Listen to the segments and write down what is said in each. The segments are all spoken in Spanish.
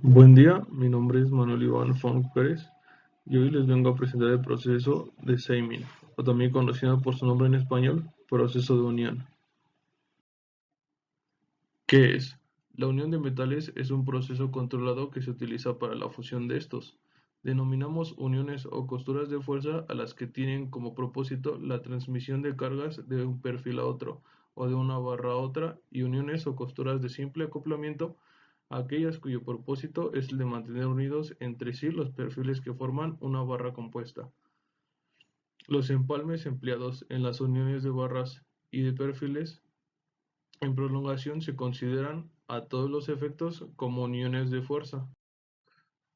Buen día, mi nombre es Manuel Iván Fong Pérez y hoy les vengo a presentar el proceso de Seymin, o también conocido por su nombre en español, proceso de unión. ¿Qué es? La unión de metales es un proceso controlado que se utiliza para la fusión de estos. Denominamos uniones o costuras de fuerza a las que tienen como propósito la transmisión de cargas de un perfil a otro o de una barra a otra, y uniones o costuras de simple acoplamiento aquellas cuyo propósito es el de mantener unidos entre sí los perfiles que forman una barra compuesta. Los empalmes empleados en las uniones de barras y de perfiles en prolongación se consideran a todos los efectos como uniones de fuerza.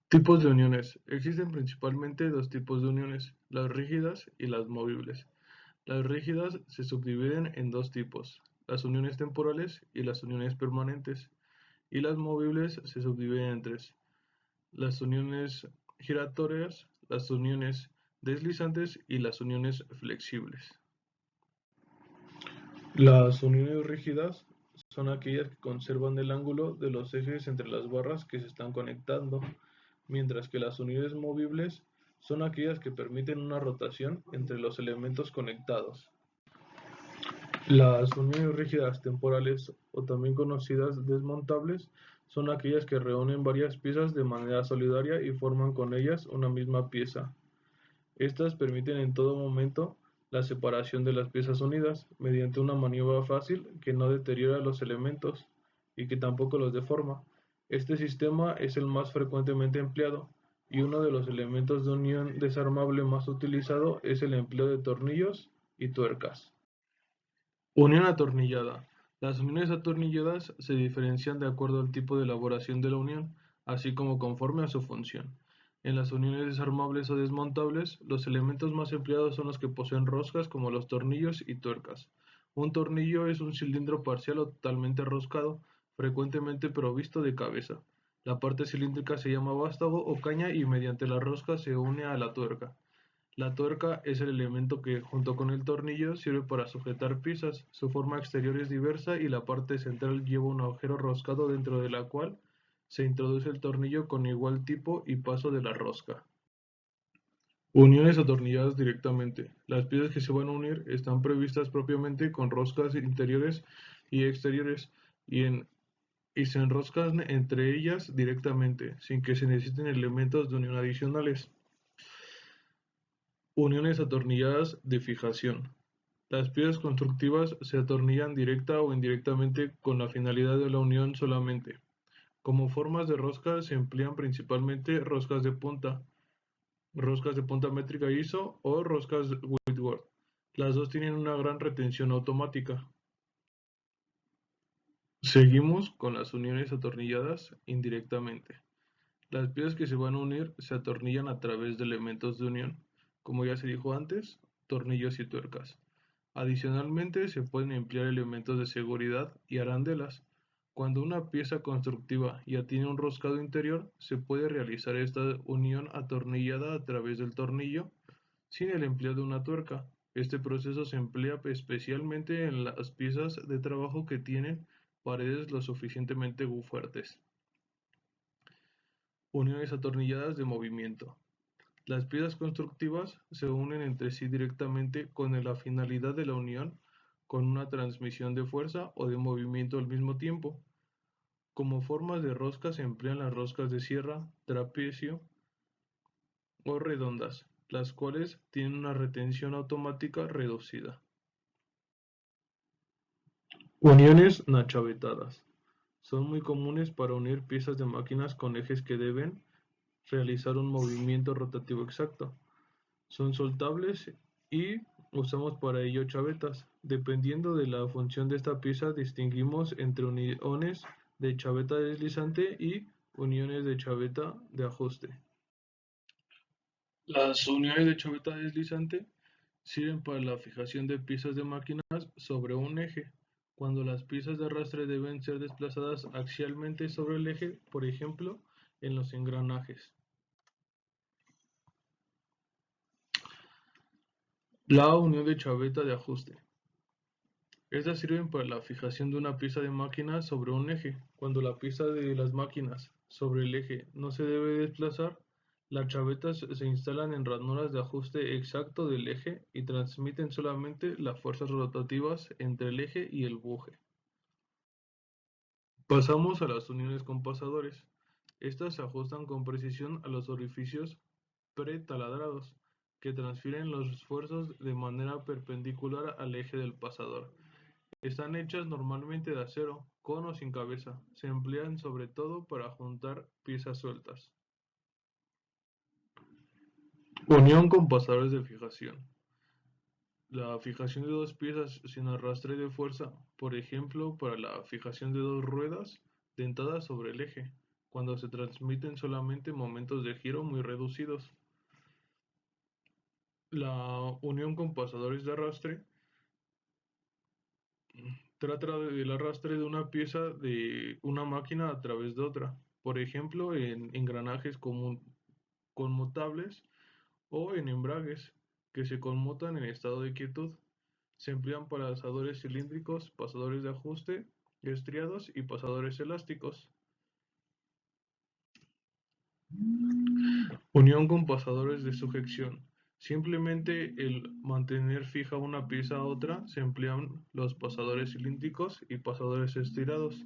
Tipos de uniones. Existen principalmente dos tipos de uniones, las rígidas y las movibles. Las rígidas se subdividen en dos tipos, las uniones temporales y las uniones permanentes, y las movibles se subdividen en tres, las uniones giratorias, las uniones deslizantes y las uniones flexibles. Las uniones rígidas son aquellas que conservan el ángulo de los ejes entre las barras que se están conectando, mientras que las uniones movibles son aquellas que permiten una rotación entre los elementos conectados. Las uniones rígidas temporales, o también conocidas desmontables, son aquellas que reúnen varias piezas de manera solidaria y forman con ellas una misma pieza. Estas permiten en todo momento la separación de las piezas unidas mediante una maniobra fácil que no deteriora los elementos y que tampoco los deforma. Este sistema es el más frecuentemente empleado, y uno de los elementos de unión desarmable más utilizado es el empleo de tornillos y tuercas. Unión atornillada. Las uniones atornilladas se diferencian de acuerdo al tipo de elaboración de la unión, así como conforme a su función. En las uniones desarmables o desmontables, los elementos más empleados son los que poseen roscas, como los tornillos y tuercas. Un tornillo es un cilindro parcial o totalmente roscado, frecuentemente provisto de cabeza. La parte cilíndrica se llama vástago o caña y mediante la rosca se une a la tuerca. La tuerca es el elemento que, junto con el tornillo, sirve para sujetar piezas. Su forma exterior es diversa y la parte central lleva un agujero roscado dentro de la cual se introduce el tornillo con igual tipo y paso de la rosca. Uniones atornilladas directamente. Las piezas que se van a unir están previstas propiamente con roscas interiores y exteriores y se enroscan entre ellas directamente, sin que se necesiten elementos de unión adicionales. Uniones atornilladas de fijación. Las piezas constructivas se atornillan directa o indirectamente con la finalidad de la unión solamente. Como formas de rosca se emplean principalmente roscas de punta métrica ISO o roscas Whitworth. Las dos tienen una gran retención automática. Seguimos con las uniones atornilladas indirectamente. Las piezas que se van a unir se atornillan a través de elementos de unión, como ya se dijo antes, tornillos y tuercas. Adicionalmente, se pueden emplear elementos de seguridad y arandelas. Cuando una pieza constructiva ya tiene un roscado interior, se puede realizar esta unión atornillada a través del tornillo sin el empleo de una tuerca. Este proceso se emplea especialmente en las piezas de trabajo que tienen paredes lo suficientemente fuertes. Uniones atornilladas de movimiento. Las piezas constructivas se unen entre sí directamente con la finalidad de la unión con una transmisión de fuerza o de movimiento al mismo tiempo. Como formas de rosca se emplean las roscas de sierra, trapecio o redondas, las cuales tienen una retención automática reducida. Uniones nachavetadas. Son muy comunes para unir piezas de máquinas con ejes que deben realizar un movimiento rotativo exacto. Son soltables y usamos para ello chavetas. Dependiendo de la función de esta pieza, distinguimos entre uniones de chaveta deslizante y uniones de chaveta de ajuste. Las uniones de chaveta deslizante sirven para la fijación de piezas de máquinas sobre un eje, cuando las piezas de arrastre deben ser desplazadas axialmente sobre el eje, por ejemplo, en los engranajes. La unión de chaveta de ajuste. Estas sirven para la fijación de una pieza de máquina sobre un eje, cuando la pieza de las máquinas sobre el eje no se debe desplazar, las chavetas se instalan en ranuras de ajuste exacto del eje y transmiten solamente las fuerzas rotativas entre el eje y el buje. Pasamos a las uniones con pasadores. Estas se ajustan con precisión a los orificios pretaladrados, que transfieren los esfuerzos de manera perpendicular al eje del pasador. Están hechas normalmente de acero, con o sin cabeza. Se emplean sobre todo para juntar piezas sueltas. Unión con pasadores de fijación. La fijación de dos piezas sin arrastre de fuerza, por ejemplo, para la fijación de dos ruedas dentadas sobre el eje, cuando se transmiten solamente momentos de giro muy reducidos. La unión con pasadores de arrastre trata del arrastre de una pieza de una máquina a través de otra, por ejemplo, en engranajes conmutables o en embragues que se conmutan en estado de quietud. Se emplean para pasadores cilíndricos, pasadores de ajuste, estriados y pasadores elásticos. Unión con pasadores de sujeción. Simplemente el mantener fija una pieza a otra se emplean los pasadores cilíndricos y pasadores estirados.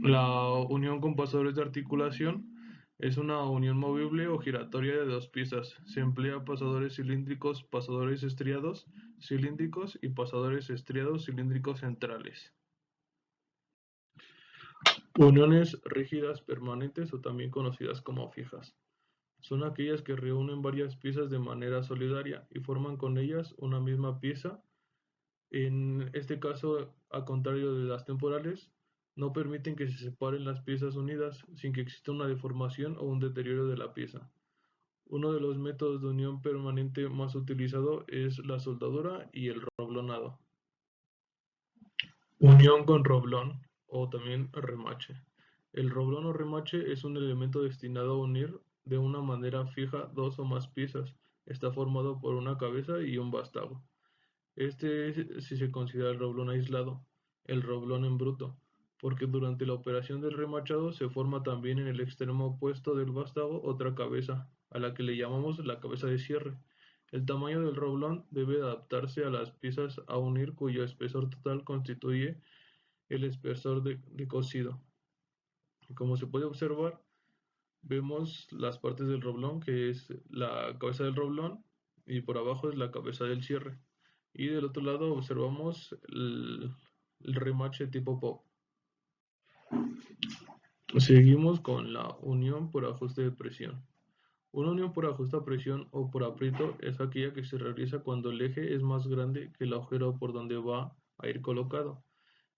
La unión con pasadores de articulación es una unión movible o giratoria de dos piezas. Se emplea pasadores cilíndricos, pasadores estriados cilíndricos y pasadores estriados cilíndricos centrales. Uniones rígidas permanentes o también conocidas como fijas. Son aquellas que reúnen varias piezas de manera solidaria y forman con ellas una misma pieza. En este caso, a contrario de las temporales, no permiten que se separen las piezas unidas sin que exista una deformación o un deterioro de la pieza. Uno de los métodos de unión permanente más utilizado es la soldadura y el roblonado. Unión con roblón o también remache. El roblón o remache es un elemento destinado a unir de una manera fija dos o más piezas. Está formado por una cabeza y un vástago. Este es si se considera el roblón aislado, el roblón en bruto, porque durante la operación del remachado se forma también en el extremo opuesto del vástago otra cabeza, a la que le llamamos la cabeza de cierre. El tamaño del roblón debe adaptarse a las piezas a unir cuyo espesor total constituye el espesor de cosido. Como se puede observar, vemos las partes del roblón, que es la cabeza del roblón, y por abajo es la cabeza del cierre. Y del otro lado observamos el remache tipo pop. Seguimos con la unión por ajuste de presión. Una unión por ajuste a presión o por aprieto es aquella que se realiza cuando el eje es más grande que el agujero por donde va a ir colocado.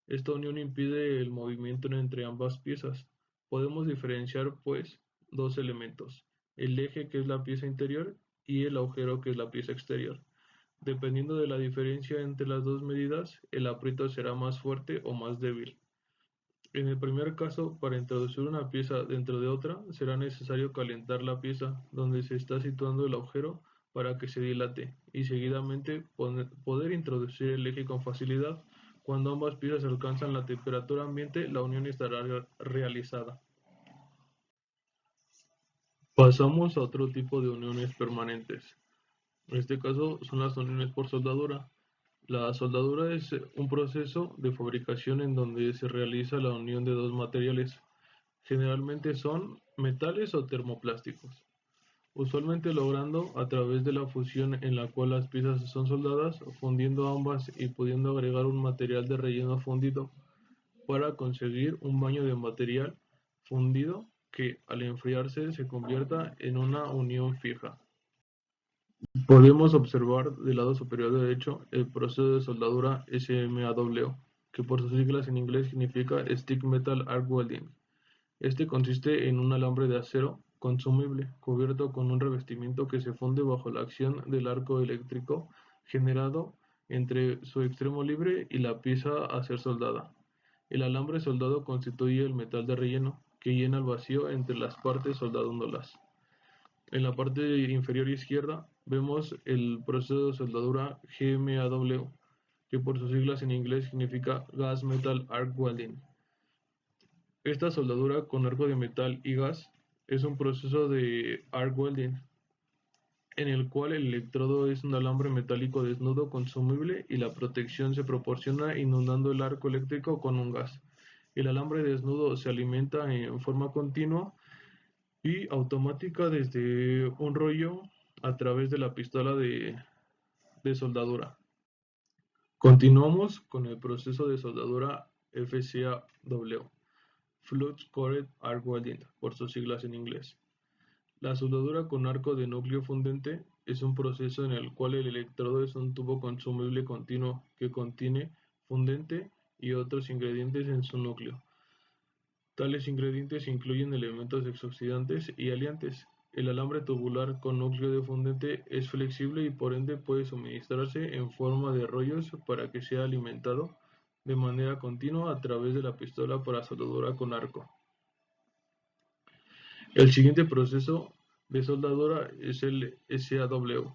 Esta unión impide el movimiento entre ambas piezas. Podemos diferenciar, pues, dos elementos: el eje, que es la pieza interior, y el agujero, que es la pieza exterior. Dependiendo de la diferencia entre las dos medidas, el aprieto será más fuerte o más débil. En el primer caso, para introducir una pieza dentro de otra, será necesario calentar la pieza donde se está situando el agujero para que se dilate y seguidamente poder introducir el eje con facilidad. Cuando ambas piezas alcanzan la temperatura ambiente, la unión estará realizada. Pasamos a otro tipo de uniones permanentes. En este caso son las uniones por soldadura. La soldadura es un proceso de fabricación en donde se realiza la unión de dos materiales. Generalmente son metales o termoplásticos, usualmente logrando a través de la fusión en la cual las piezas son soldadas, fundiendo ambas y pudiendo agregar un material de relleno fundido para conseguir un baño de material fundido que al enfriarse se convierta en una unión fija. Podemos observar del lado superior derecho el proceso de soldadura SMAW, que por sus siglas en inglés significa Stick Metal Arc Welding. Este consiste en un alambre de acero consumible cubierto con un revestimiento que se funde bajo la acción del arco eléctrico generado entre su extremo libre y la pieza a ser soldada. El alambre soldado constituye el metal de relleno, que llena el vacío entre las partes soldándolas. En la parte inferior izquierda vemos el proceso de soldadura GMAW, que por sus siglas en inglés significa Gas Metal Arc Welding. Esta soldadura con arco de metal y gas es un proceso de arc welding, en el cual el electrodo es un alambre metálico desnudo consumible y la protección se proporciona inundando el arco eléctrico con un gas. El alambre desnudo se alimenta en forma continua y automática desde un rollo a través de la pistola de soldadura. Continuamos con el proceso de soldadura FCAW, Flux Cored Arc Welding, por sus siglas en inglés. La soldadura con arco de núcleo fundente es un proceso en el cual el electrodo es un tubo consumible continuo que contiene fundente y otros ingredientes en su núcleo. Tales ingredientes incluyen elementos exoxidantes y aliantes. El alambre tubular con núcleo de fundente es flexible y por ende puede suministrarse en forma de rollos para que sea alimentado de manera continua a través de la pistola para soldadura con arco. El siguiente proceso de soldadura es el SAW,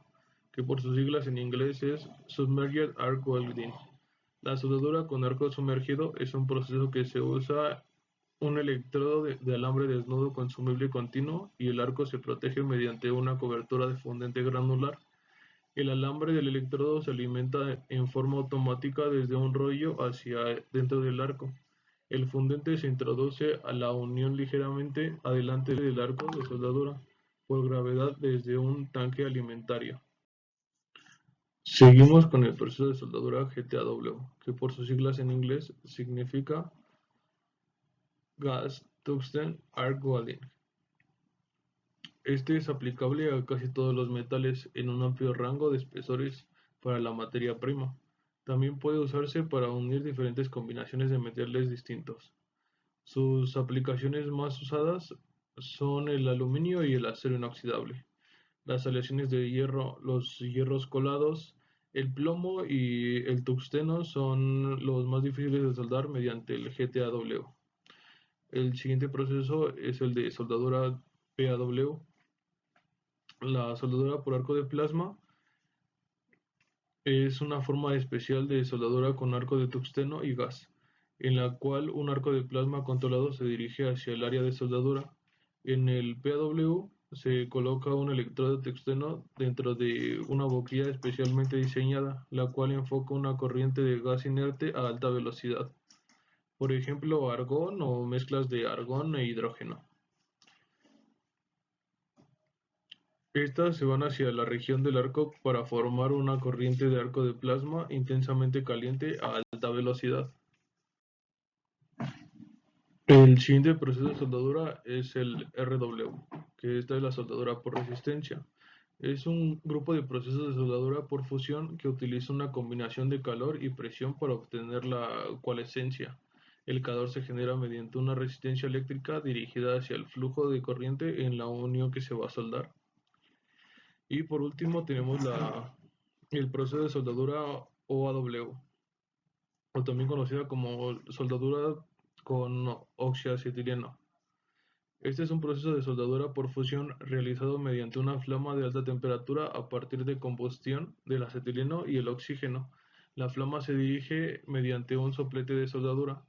que por sus siglas en inglés es Submerged Arc Welding. La soldadura con arco sumergido es un proceso que se usa un electrodo de alambre desnudo consumible continuo y el arco se protege mediante una cobertura de fundente granular. El alambre del electrodo se alimenta en forma automática desde un rollo hacia dentro del arco. El fundente se introduce a la unión ligeramente adelante del arco de soldadura por gravedad desde un tanque alimentario. Seguimos con el proceso de soldadura GTAW, que por sus siglas en inglés significa Gas Tungsten Arc Welding. Este es aplicable a casi todos los metales en un amplio rango de espesores para la materia prima. También puede usarse para unir diferentes combinaciones de metales distintos. Sus aplicaciones más usadas son el aluminio y el acero inoxidable, las aleaciones de hierro, los hierros colados, el plomo y el tungsteno son los más difíciles de soldar mediante el GTAW. El siguiente proceso es el de soldadura PAW. La soldadura por arco de plasma es una forma especial de soldadura con arco de tungsteno y gas, en la cual un arco de plasma controlado se dirige hacia el área de soldadura. En el PAW se coloca un electrodo de tungsteno dentro de una boquilla especialmente diseñada, la cual enfoca una corriente de gas inerte a alta velocidad, por ejemplo argón o mezclas de argón e hidrógeno. Estas se van hacia la región del arco para formar una corriente de arco de plasma intensamente caliente a alta velocidad. El siguiente proceso de soldadura es el RW, que esta es la soldadura por resistencia. Es un grupo de procesos de soldadura por fusión que utiliza una combinación de calor y presión para obtener la coalescencia. El calor se genera mediante una resistencia eléctrica dirigida hacia el flujo de corriente en la unión que se va a soldar. Y por último tenemos el proceso de soldadura OAW, o también conocida como soldadura con oxiacetileno. Este es un proceso de soldadura por fusión realizado mediante una flama de alta temperatura a partir de combustión del acetileno y el oxígeno. La flama se dirige mediante un soplete de soldadura.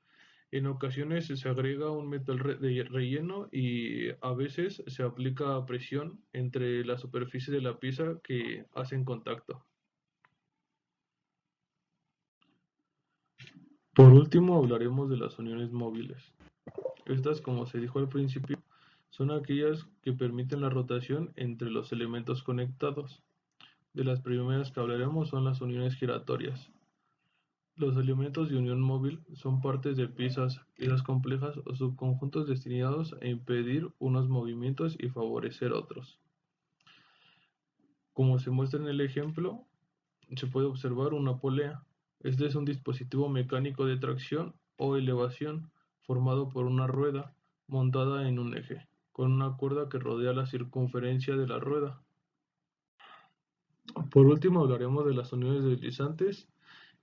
En ocasiones se agrega un metal de relleno y a veces se aplica presión entre la superficie de la pieza que hacen contacto. Por último hablaremos de las uniones móviles. Estas, como se dijo al principio, son aquellas que permiten la rotación entre los elementos conectados. De las primeras que hablaremos son las uniones giratorias. Los elementos de unión móvil son partes de piezas complejas o subconjuntos destinados a impedir unos movimientos y favorecer otros. Como se muestra en el ejemplo, se puede observar una polea. Este es un dispositivo mecánico de tracción o elevación formado por una rueda montada en un eje, con una cuerda que rodea la circunferencia de la rueda. Por último hablaremos de las uniones deslizantes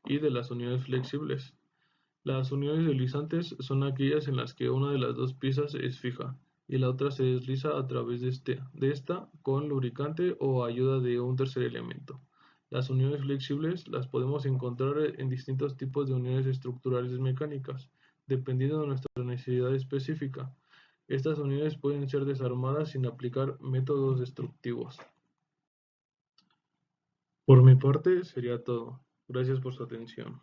y de las uniones flexibles. Las uniones deslizantes son aquellas en las que una de las dos piezas es fija y la otra se desliza a través de esta con lubricante o ayuda de un tercer elemento. Las uniones flexibles las podemos encontrar en distintos tipos de uniones estructurales mecánicas, dependiendo de nuestra necesidad específica. Estas unidades pueden ser desarmadas sin aplicar métodos destructivos. Por mi parte sería todo. Gracias por su atención.